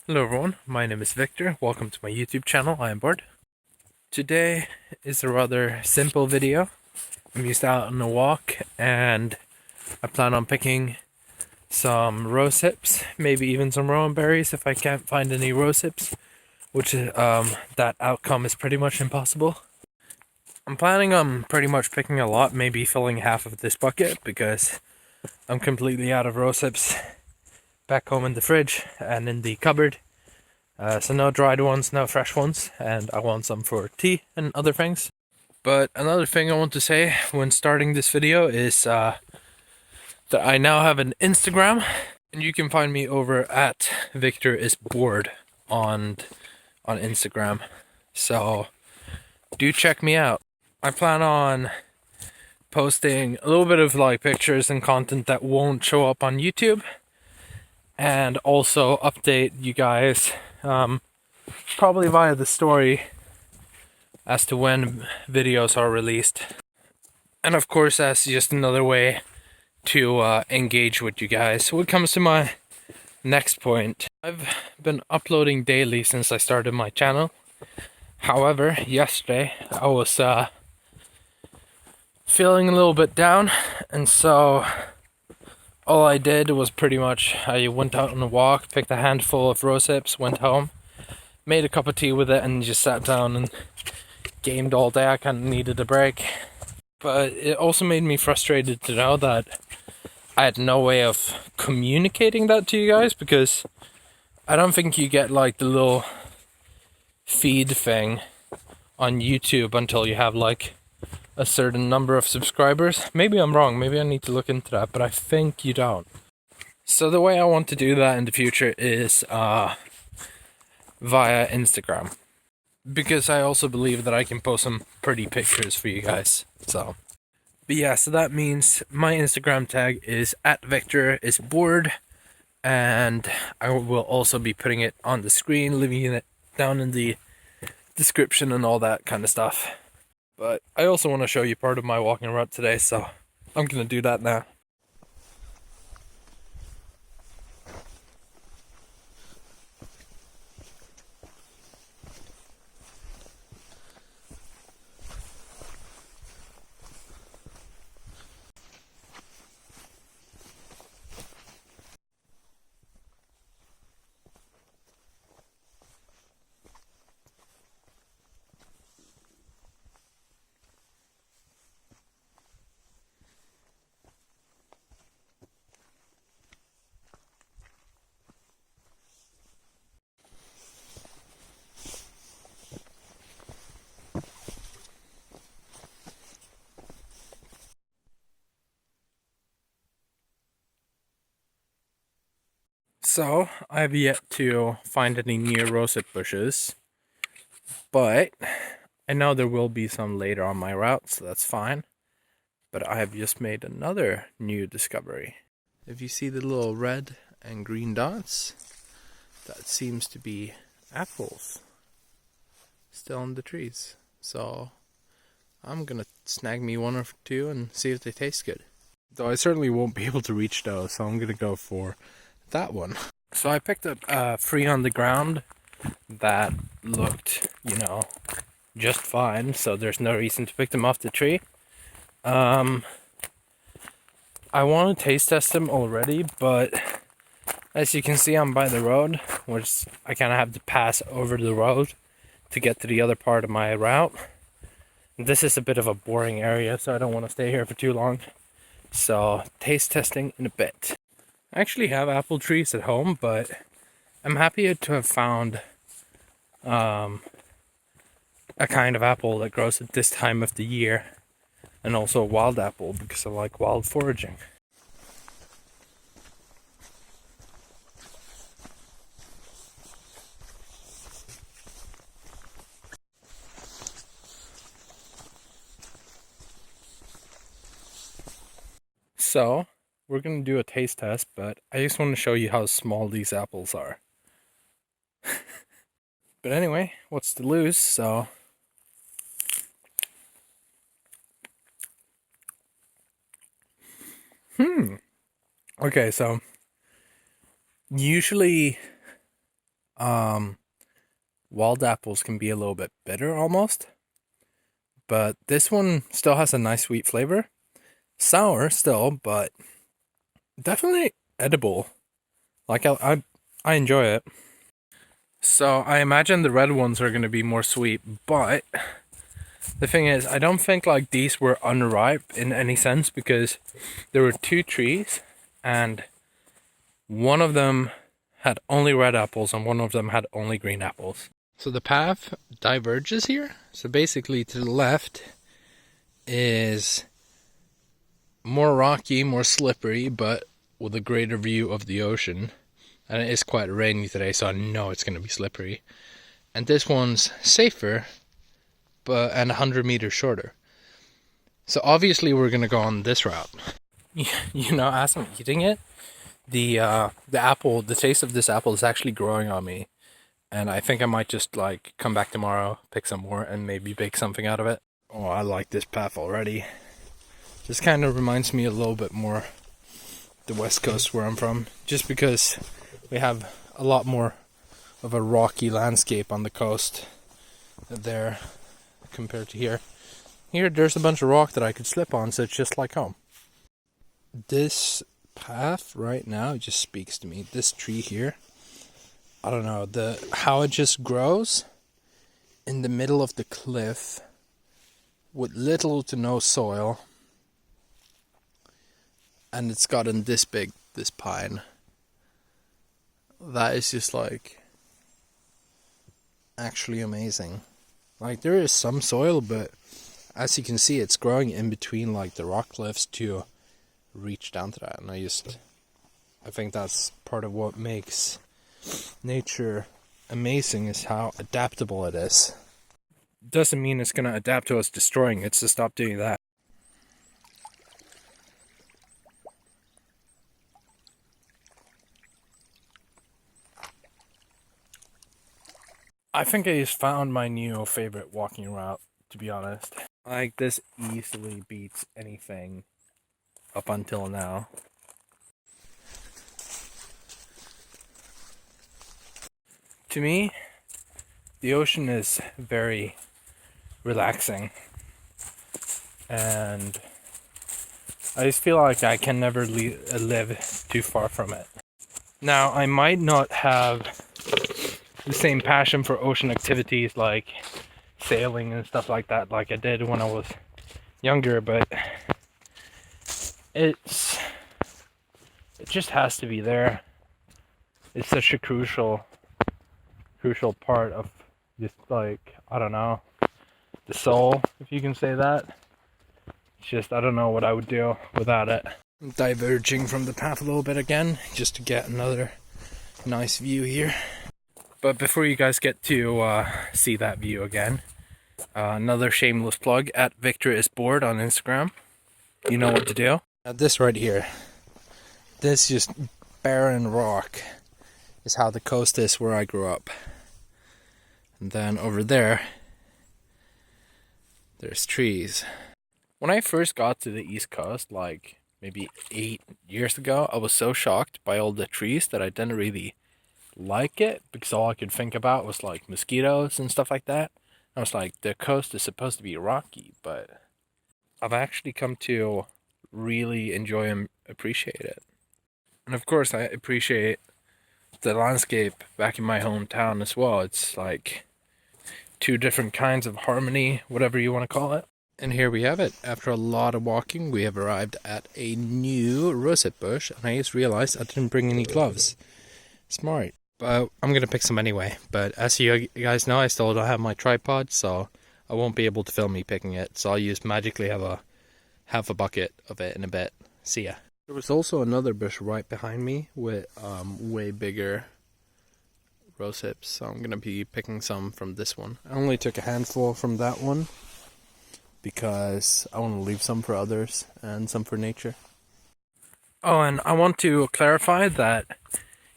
Hello everyone, my name is Victor. Welcome to my YouTube channel. I am Bored. Today is a rather simple video. I'm just out on a walk and I plan on picking some rose hips, maybe even some rowan berries if I can't find any rose hips, which that outcome is pretty much impossible. I'm planning on pretty much picking a lot, maybe filling half of this bucket because I'm completely out of rose hips back home in the fridge and in the cupboard. So no dried ones, no fresh ones, and I want some for tea and other things. But another thing I want to say when starting this video is that I now have an Instagram, and you can find me over at Victor is Bored on Instagram. So do check me out. I plan on posting a little bit of like pictures and content that won't show up on YouTube, and also update you guys probably via the story as to when videos are released. And of course, that's just another way to engage with you guys. So what comes to my next point, I've been uploading daily since I started my channel. However, yesterday I was feeling a little bit down, and so all I did was pretty much I went out on a walk, picked a handful of rose hips, went home, made a cup of tea with it, and just sat down and gamed all day. I kind of needed a break. But it also made me frustrated to know that I had no way of communicating that to you guys, because I don't think you get like the little feed thing on YouTube until you have like a certain number of subscribers. Maybe I'm wrong, maybe I need to look into that, but I think you don't. So the way I want to do that in the future is via Instagram, because I also believe that I can post some pretty pictures for you guys. So that means my Instagram tag is @VictorIsBored, and I will also be putting it on the screen, leaving it down in the description and all that kind of stuff. But I also want to show you part of my walking route today, so I'm gonna do that now. So, I have yet to find any near rosehip bushes, but I know there will be some later on my route, so that's fine. But I have just made another new discovery. If you see the little red and green dots, that seems to be apples still on the trees. So I'm gonna snag me one or two and see if they taste good. Though I certainly won't be able to reach those, so I'm gonna go for that one. So I picked up 3 on the ground that looked, just fine, so there's no reason to pick them off the tree. I want to taste test them already, but as you can see, I'm by the road, which I kind of have to pass over the road to get to the other part of my route. This is a bit of a boring area, so I don't want to stay here for too long. So, taste testing in a bit. I actually have apple trees at home, but I'm happy to have found a kind of apple that grows at this time of the year, and also a wild apple because I like wild foraging. So, we're going to do a taste test, but I just want to show you how small these apples are. But anyway, what's to lose, so... Okay, so... Usually Wild apples can be a little bit bitter almost, but this one still has a nice sweet flavor. Sour still, but definitely edible. Like I enjoy it. So I imagine the red ones are going to be more sweet, but the thing is, I don't think like these were unripe in any sense, because there were two trees and one of them had only red apples and one of them had only green apples. So the path diverges here. So basically to the left is more rocky, more slippery, but with a greater view of the ocean. And it is quite rainy today, so I know it's going to be slippery. And this one's safer, but and 100 meters shorter. So obviously we're going to go on this route. You know, as I'm eating it, the apple, the taste of this apple is actually growing on me. And I think I might just like come back tomorrow, pick some more, and maybe bake something out of it. Oh, I like this path already. This kind of reminds me a little bit more the west coast where I'm from, just because we have a lot more of a rocky landscape on the coast there compared to here. Here there's a bunch of rock that I could slip on, so it's just like home. This path right now just speaks to me. This tree here, I don't know, how it just grows in the middle of the cliff with little to no soil, and it's gotten this big, this pine. That is just like actually amazing. Like there is some soil, but as you can see, it's growing in between like the rock cliffs to reach down to that. And I think that's part of what makes nature amazing, is how adaptable it is. Doesn't mean it's gonna adapt to us destroying it, so stop doing that. I think I just found my new favorite walking route, to be honest. Like, this easily beats anything up until now. To me, the ocean is very relaxing, and I just feel like I can never live too far from it. Now, I might not have the same passion for ocean activities like sailing and stuff like that like I did when I was younger, but it just has to be there. It's such a crucial part of just, like, I don't know, the soul, if you can say that. It's just, I don't know what I would do without it. I'm diverging from the path a little bit again, just to get another nice view here. But before you guys get to see that view again, another shameless plug, at Victor is Bored on Instagram. You know what to do. Now this right here, this just barren rock is how the coast is where I grew up. And then over there, there's trees. When I first got to the East Coast, like maybe 8 years ago, I was so shocked by all the trees that I didn't really like it, because all I could think about was like mosquitoes and stuff like that. I was like, the coast is supposed to be rocky, but I've actually come to really enjoy and appreciate it. And of course, I appreciate the landscape back in my hometown as well. It's like two different kinds of harmony, whatever you want to call it. And here we have it. After a lot of walking, we have arrived at a new rosette bush, and I just realized I didn't bring any gloves. Smart. But I'm going to pick some anyway. But as you guys know, I still don't have my tripod, so I won't be able to film me picking it. So I'll just magically have half a bucket of it in a bit. See ya. There was also another bush right behind me with way bigger rose hips. So I'm going to be picking some from this one. I only took a handful from that one because I want to leave some for others and some for nature. Oh, and I want to clarify that,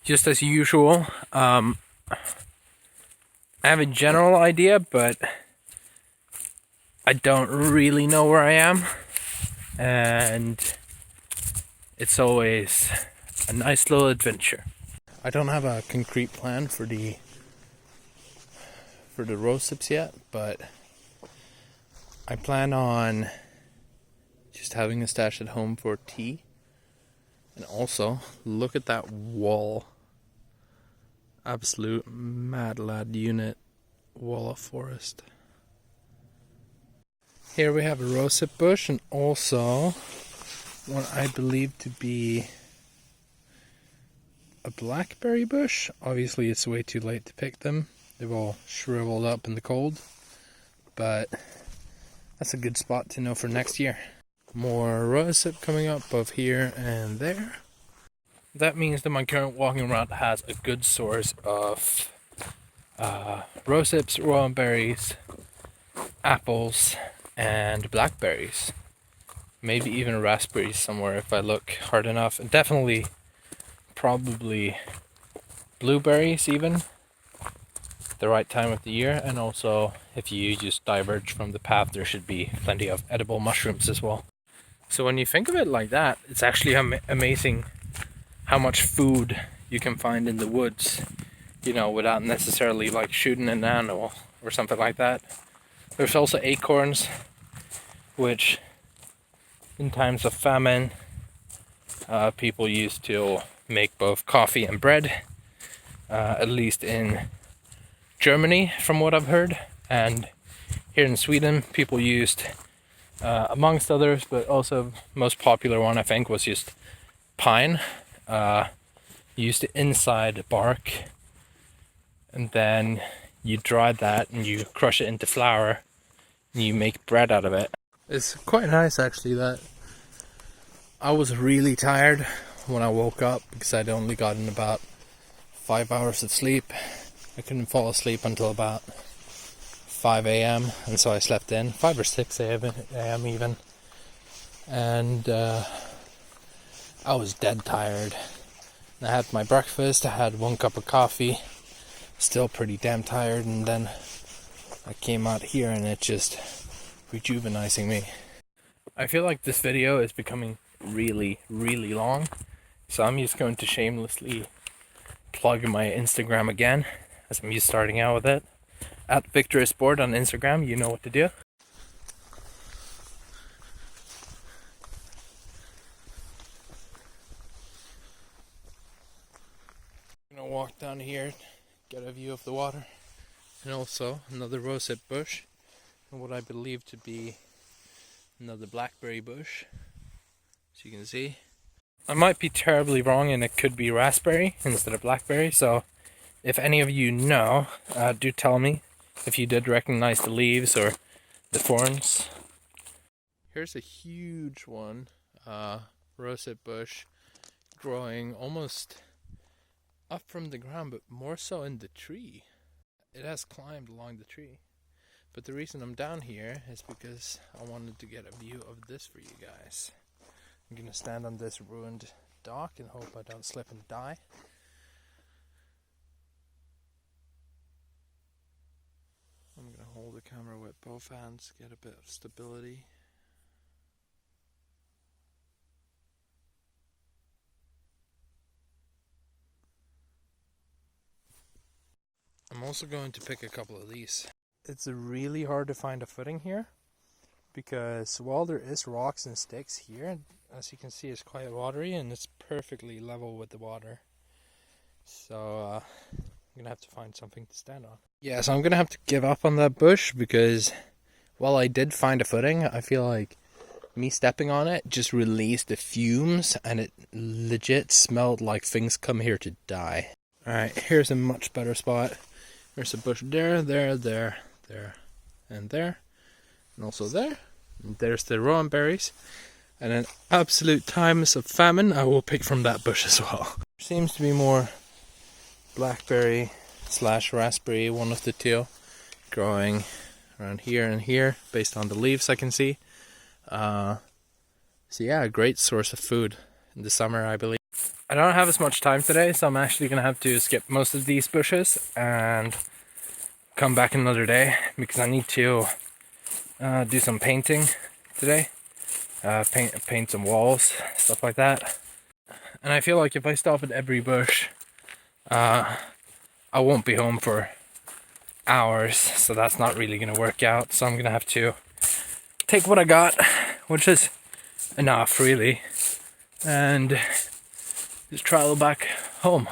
just as usual, I have a general idea, but I don't really know where I am, and it's always a nice little adventure. I don't have a concrete plan for the rose hips yet, but I plan on just having a stash at home for tea. And also, look at that wall. Absolute mad lad unit wall of forest. Here we have a rosehip bush and also what I believe to be a blackberry bush. Obviously it's way too late to pick them. They've all shriveled up in the cold. But that's a good spot to know for next year. More rosehip coming up both here and there. That means that my current walking route has a good source of rosehips, rowan berries, apples, and blackberries. Maybe even raspberries somewhere if I look hard enough. And definitely, probably blueberries even. The right time of the year. And also, if you just diverge from the path, there should be plenty of edible mushrooms as well. So when you think of it like that, it's actually amazing how much food you can find in the woods, you know, without necessarily like shooting an animal or something like that. There's also acorns, which in times of famine, people used to make both coffee and bread, at least in Germany from what I've heard. And here in Sweden, people used, amongst others, but also most popular one I think was just pine. You used to inside bark, and then you dry that and you crush it into flour and you make bread out of it. It's quite nice actually that I was really tired when I woke up because I'd only gotten about 5 hours of sleep. I couldn't fall asleep until about 5 a.m. and so I slept in 5 or 6 a.m. even, and I was dead tired. I had my breakfast, I had 1 cup of coffee, still pretty damn tired, and then I came out here and it's just rejuvenating me. I feel like this video is becoming really, really long, so I'm just going to shamelessly plug my Instagram again, as I'm just starting out with it. At @VictorIsBored on Instagram, you know what to do. I'm gonna walk down here, get a view of the water, and also another rosehip bush, and what I believe to be another blackberry bush, as you can see. I might be terribly wrong and it could be raspberry instead of blackberry, so if any of you know, do tell me if you did recognize the leaves or the thorns. Here's a huge one, rosehip bush, growing almost up from the ground, but more so in the tree. It has climbed along the tree. But the reason I'm down here is because I wanted to get a view of this for you guys. I'm gonna stand on this ruined dock and hope I don't slip and die. I'm gonna hold the camera with both hands, get a bit of stability. I'm also going to pick a couple of these. It's really hard to find a footing here because while there is rocks and sticks here, as you can see it's quite watery and it's perfectly level with the water. So I'm gonna have to find something to stand on. Yeah, so I'm gonna have to give up on that bush because while I did find a footing, I feel like me stepping on it just released the fumes and it legit smelled like things come here to die. Alright, here's a much better spot. There's a bush there, there, there, there, and there, and also there. And there's the rowan berries. And in absolute times of famine, I will pick from that bush as well. There seems to be more blackberry / raspberry, one of the two, growing around here and here, based on the leaves I can see. So yeah, a great source of food in the summer, I believe. I don't have as much time today, so I'm actually going to have to skip most of these bushes and come back another day because I need to do some painting today. Paint some walls, stuff like that. And I feel like if I stop at every bush, I won't be home for hours, so that's not really gonna work out. So I'm gonna have to take what I got, which is enough really, and just travel back home.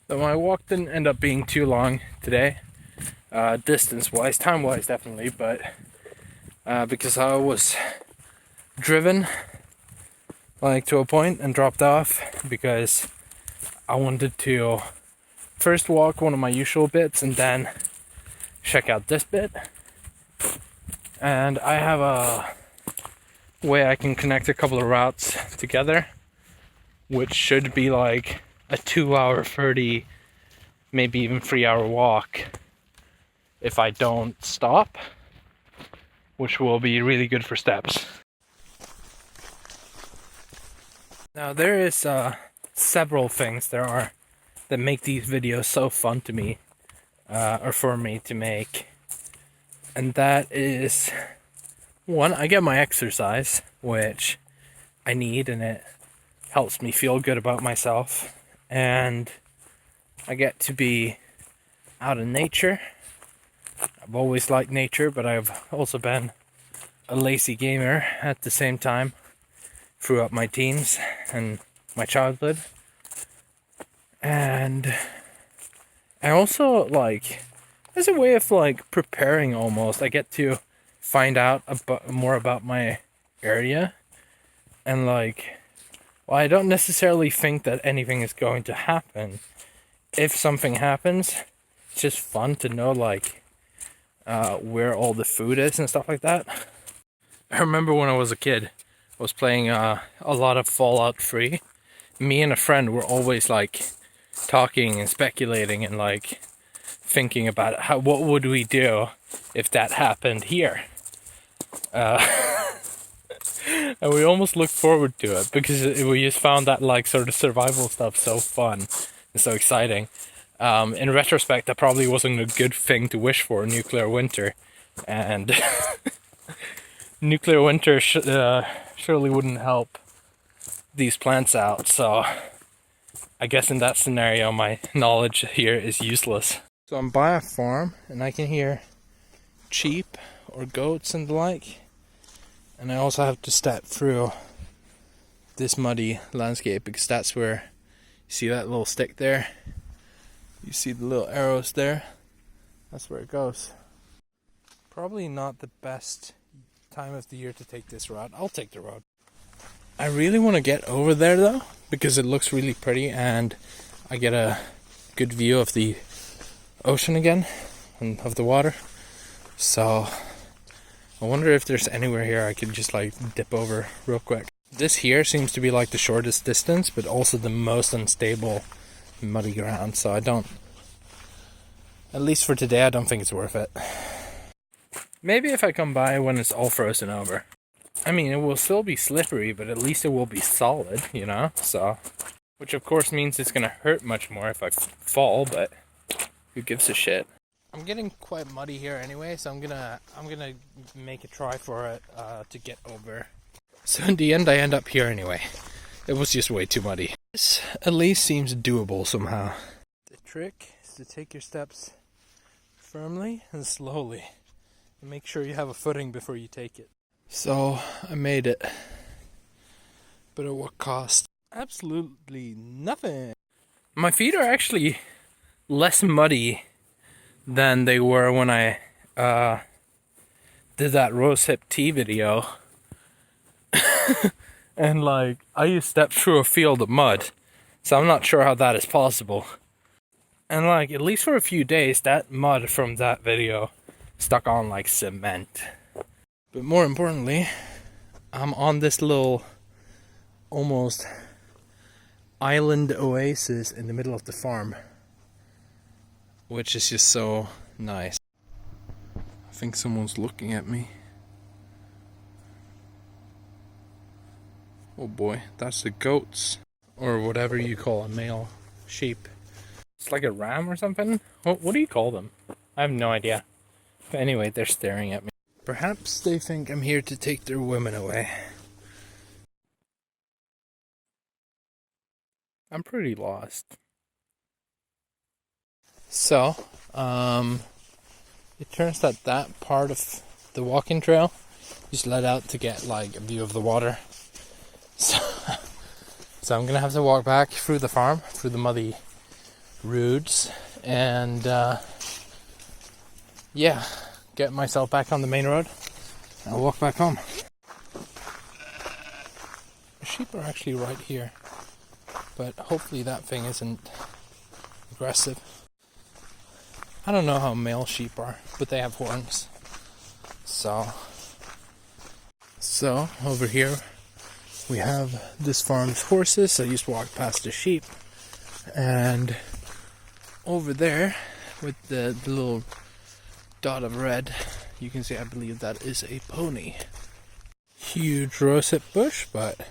So my walk didn't end up being too long today, distance-wise, time-wise definitely, but because I was driven like to a point and dropped off because I wanted to first walk one of my usual bits and then check out this bit. And I have a way I can connect a couple of routes together, which should be like a 2-hour, 30, maybe even 3-hour walk if I don't stop, which will be really good for steps. Now there is several things that make these videos so fun to me, or for me to make, and that is one, I get my exercise, which I need, and it helps me feel good about myself, and I get to be out in nature. I've always liked nature, but I've also been a lazy gamer at the same time throughout my teens and my childhood. And I also, like, as a way of like preparing almost, I get to find out more about my area, and like, well, I don't necessarily think that anything is going to happen. If something happens, it's just fun to know like where all the food is and stuff like that. I remember when I was a kid, I was playing a lot of Fallout 3. Me and a friend were always like talking and speculating and like thinking about what would we do if that happened here. And we almost looked forward to it because we just found that like sort of survival stuff so fun and so exciting. In retrospect, that probably wasn't a good thing to wish for, nuclear winter, and nuclear winter surely wouldn't help these plants out, so I guess in that scenario my knowledge here is useless. So I'm by a farm and I can hear sheep or goats and the like, and I also have to step through this muddy landscape because that's where, you see that little stick there? You see the little arrows there? That's where it goes. Probably not the best time of the year to take this route. I'll take the road. I really want to get over there though, because it looks really pretty and I get a good view of the ocean again and of the water. So I wonder if there's anywhere here I could just like dip over real quick. This here seems to be like the shortest distance, but also the most unstable muddy ground, so I don't, at least for today, I don't think it's worth it. Maybe if I come by when it's all frozen over. I mean, it will still be slippery, but at least it will be solid, you know? So, which of course means it's gonna hurt much more if I fall, but who gives a shit? I'm getting quite muddy here anyway, so I'm gonna make a try for it to get over. So in the end, I end up here anyway. It was just way too muddy. This at least seems doable somehow. The trick is to take your steps firmly and slowly. And make sure you have a footing before you take it. So, I made it. But at what cost? Absolutely nothing. My feet are actually less muddy than they were when I did that rosehip tea video. And like, I used to step through a field of mud. So I'm not sure how that is possible. And like, at least for a few days, that mud from that video stuck on like cement. But more importantly, I'm on this little almost island oasis in the middle of the farm, which is just so nice. I think someone's looking at me. Oh boy, that's the goats, or whatever you call a male sheep. It's like a ram or something? What do you call them? I have no idea. But anyway, they're staring at me. Perhaps they think I'm here to take their women away. I'm pretty lost. So, it turns that part of the walking trail just let out to get like a view of the water. So, so I'm gonna have to walk back through the farm, through the muddy roads, and yeah, get myself back on the main road and walk back home. The sheep are actually right here, but hopefully that thing isn't aggressive. I don't know how male sheep are, but they have horns. So over here we have this farm's horses. I just walked past the sheep, and over there with the little dot of red, you can see, I believe that is a pony. Huge rosehip bush, but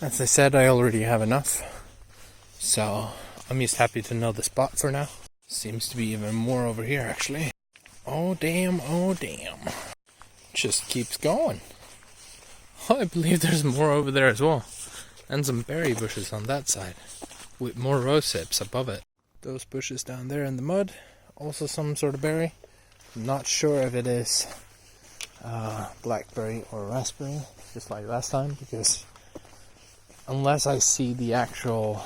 as I said, I already have enough, so I'm just happy to know the spot for now. Seems to be even more over here, actually. Oh damn, oh damn. Just keeps going. Oh, I believe there's more over there as well. And some berry bushes on that side, with more rosehips above it. Those bushes down there in the mud, also some sort of berry. I'm not sure if it is blackberry or raspberry, just like last time, because unless I see the actual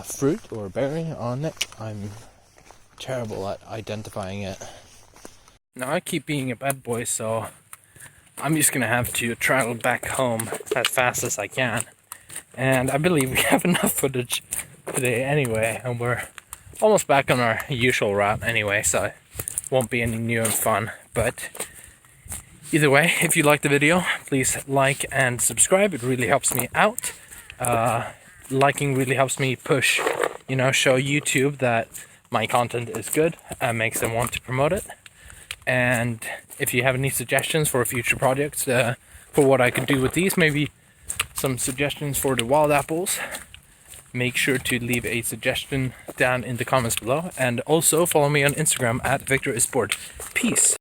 fruit or berry on it, I'm terrible at identifying it. Now I keep being a bad boy, so I'm just gonna have to travel back home as fast as I can. And I believe we have enough footage today anyway, and we're almost back on our usual route anyway, so it won't be any new and fun. But either way, if you like the video, please like and subscribe. It really helps me out. Liking really helps me push, show YouTube that my content is good and makes them want to promote it. And if you have any suggestions for future projects, for what I could do with these, maybe some suggestions for the wild apples, make sure to leave a suggestion down in the comments below. And also follow me on Instagram at VictorIsBored. Peace.